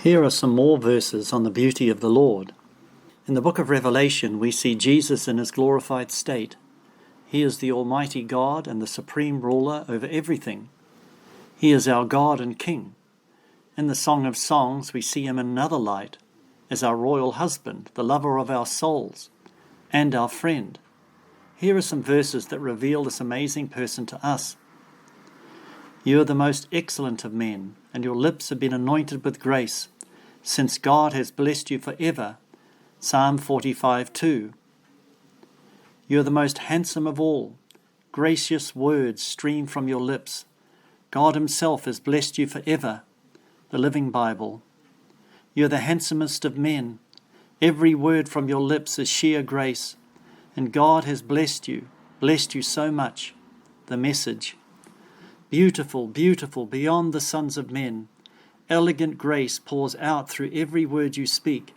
Here are some more verses on the beauty of the Lord. In the book of Revelation, we see Jesus in his glorified state. He is the Almighty God and the supreme ruler over everything. He is our God and King. In the Song of Songs, we see him in another light, as our royal husband, the lover of our souls, and our friend. Here are some verses that reveal this amazing person to us. You are the most excellent of men, and your lips have been anointed with grace, since God has blessed you forever. Psalm 45:2. You are the most handsome of all. Gracious words stream from your lips. God himself has blessed you forever. The Living Bible. You are the handsomest of men. Every word from your lips is sheer grace, and God has blessed you so much. The Message. Beautiful, beautiful, beyond the sons of men. Elegant grace pours out through every word you speak.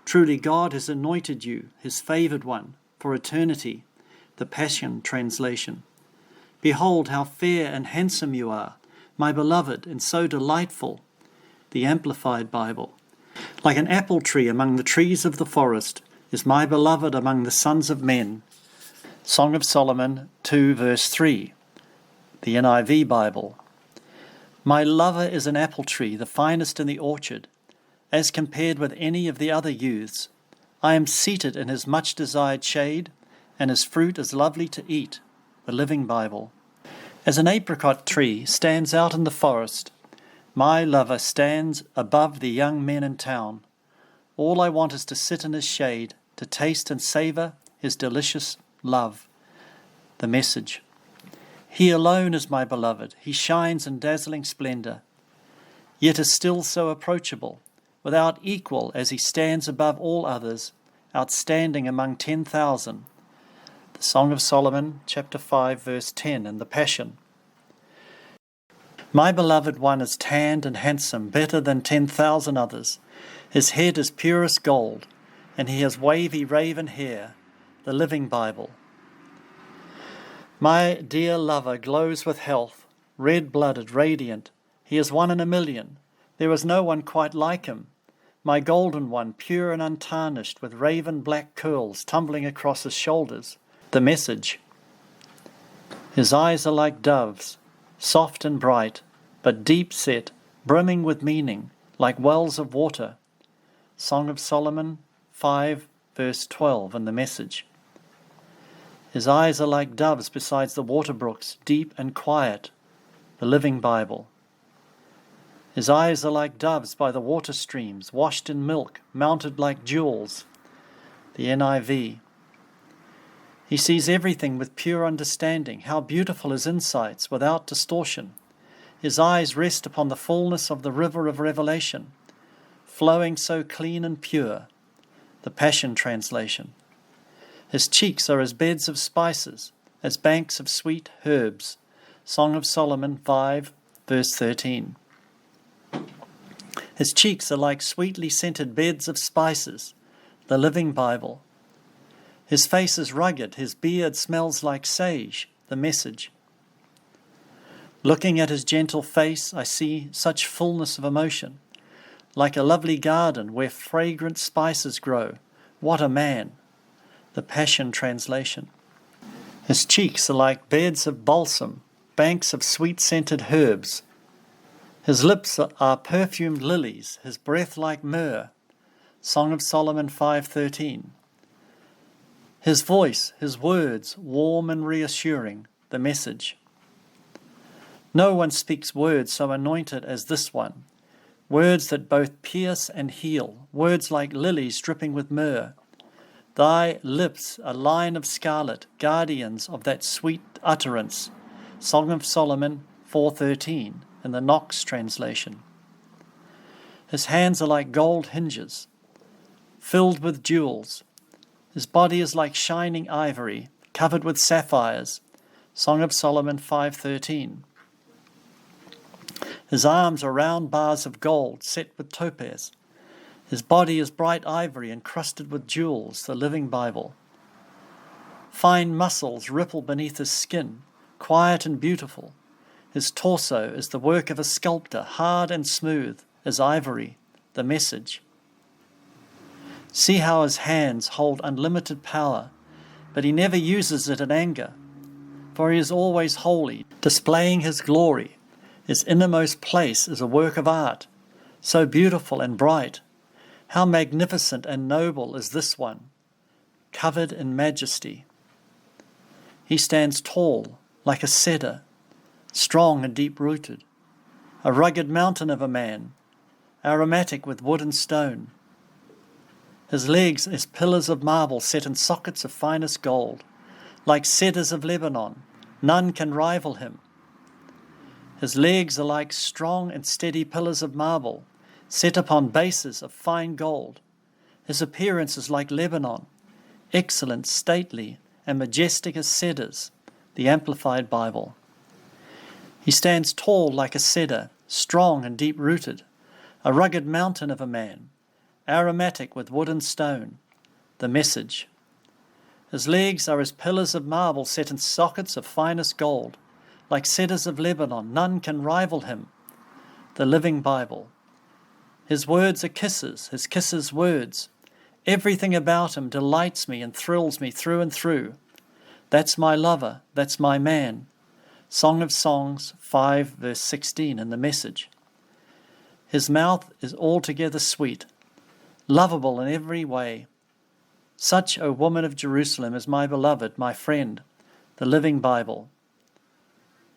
Truly God has anointed you, his favoured one, for eternity. The Passion Translation. Behold how fair and handsome you are, my beloved, and so delightful. The Amplified Bible. Like an apple tree among the trees of the forest is my beloved among the sons of men. Song of Solomon 2 verse 3. The NIV Bible. My lover is an apple tree, the finest in the orchard. As compared with any of the other youths, I am seated in his much-desired shade, and his fruit is lovely to eat. The Living Bible. As an apricot tree stands out in the forest, my lover stands above the young men in town. All I want is to sit in his shade, to taste and savour his delicious love. The Message. He alone is my beloved. He shines in dazzling splendour, yet is still so approachable, without equal as he stands above all others, outstanding among 10,000. The Song of Solomon, chapter 5, verse 10, in the Passion. My beloved one is tanned and handsome, better than 10,000 others. His head is purest gold, and he has wavy raven hair. The Living Bible. My dear lover glows with health, red-blooded, radiant. He is one in a million. There is no one quite like him. My golden one, pure and untarnished, with raven black curls tumbling across his shoulders. The Message. His eyes are like doves, soft and bright, but deep-set, brimming with meaning, like wells of water. Song of Solomon 5, verse 12, in the Message. His eyes are like doves beside the water brooks, deep and quiet. The Living Bible. His eyes are like doves by the water streams, washed in milk, mounted like jewels. The NIV. He sees everything with pure understanding. How beautiful his insights, without distortion. His eyes rest upon the fullness of the river of revelation, flowing so clean and pure. The Passion Translation. His cheeks are as beds of spices, as banks of sweet herbs. Song of Solomon 5, verse 13. His cheeks are like sweetly scented beds of spices. The Living Bible. His face is rugged, his beard smells like sage. The Message. Looking at his gentle face, I see such fullness of emotion. Like a lovely garden where fragrant spices grow. What a man! The Passion Translation. His cheeks are like beds of balsam, banks of sweet-scented herbs. His lips are perfumed lilies, his breath like myrrh. Song of Solomon 5:13. His voice, his words, warm and reassuring. The Message. No one speaks words so anointed as this one. Words that both pierce and heal, words like lilies dripping with myrrh. Thy lips, a line of scarlet, guardians of that sweet utterance. Song of Solomon 4:13, in the Knox translation. His hands are like gold hinges, filled with jewels. His body is like shining ivory, covered with sapphires. Song of Solomon 5:13. His arms are round bars of gold, set with topaz. His body is bright ivory encrusted with jewels. The Living Bible. Fine muscles ripple beneath his skin, quiet and beautiful. His torso is the work of a sculptor, hard and smooth as ivory. The Message. See how his hands hold unlimited power, but he never uses it in anger, for he is always holy, displaying his glory. His innermost place is a work of art, so beautiful and bright. How magnificent and noble is this one, covered in majesty. He stands tall, like a cedar, strong and deep-rooted, a rugged mountain of a man, aromatic with wood and stone. His legs as pillars of marble set in sockets of finest gold, like cedars of Lebanon. None can rival him. His legs are like strong and steady pillars of marble, set upon bases of fine gold. His appearance is like Lebanon, excellent, stately, and majestic as cedars, the Amplified Bible. He stands tall like a cedar, strong and deep-rooted, a rugged mountain of a man, aromatic with wood and stone. The Message. His legs are as pillars of marble set in sockets of finest gold, like cedars of Lebanon. None can rival him. The Living Bible. His words are kisses, his kisses words. Everything about him delights me and thrills me through and through. That's my lover, that's my man. Song of Songs 5 verse 16 in the Message. His mouth is altogether sweet, lovable in every way. Such, O woman of Jerusalem, is my beloved, my friend, the Living Bible.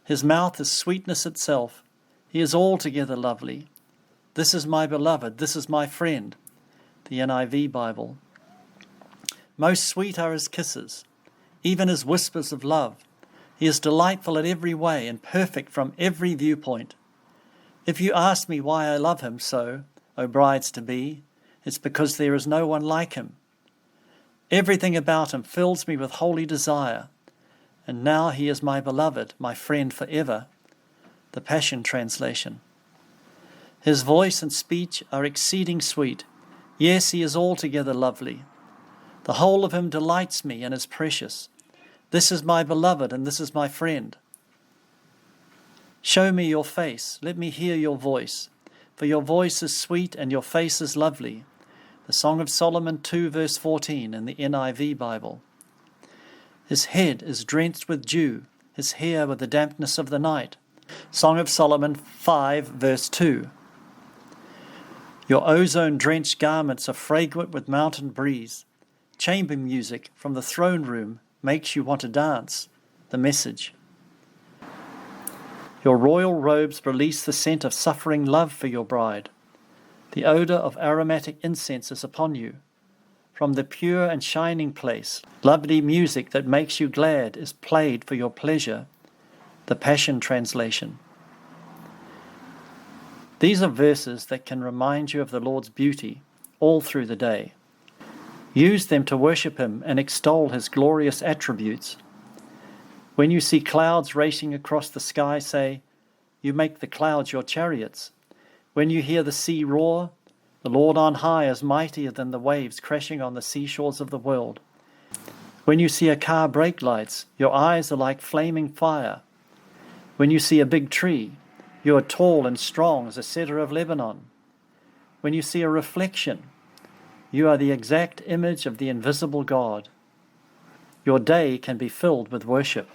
His mouth is sweetness itself. He is altogether lovely. This is my beloved, this is my friend, the NIV Bible. Most sweet are his kisses, even his whispers of love. He is delightful in every way and perfect from every viewpoint. If you ask me why I love him so, O brides-to-be, it's because there is no one like him. Everything about him fills me with holy desire, and now he is my beloved, my friend forever. The Passion Translation. His voice and speech are exceeding sweet. Yes, he is altogether lovely. The whole of him delights me and is precious. This is my beloved, and this is my friend. Show me your face, let me hear your voice, for your voice is sweet and your face is lovely. The Song of Solomon 2 verse 14 in the NIV Bible. His head is drenched with dew, his hair with the dampness of the night. Song of Solomon 5 verse 2. Your ozone-drenched garments are fragrant with mountain breeze. Chamber music from the throne room makes you want to dance. The Message. Your royal robes release the scent of suffering love for your bride. The odor of aromatic incense is upon you. From the pure and shining place, lovely music that makes you glad is played for your pleasure. The Passion Translation. These are verses that can remind you of the Lord's beauty all through the day. Use them to worship him and extol his glorious attributes. When you see clouds racing across the sky, say, "You make the clouds your chariots." When you hear the sea roar, the Lord on high is mightier than the waves crashing on the seashores of the world. When you see a car brake lights, your eyes are like flaming fire. When you see a big tree, you are tall and strong as a cedar of Lebanon. When you see a reflection, you are the exact image of the invisible God. Your day can be filled with worship.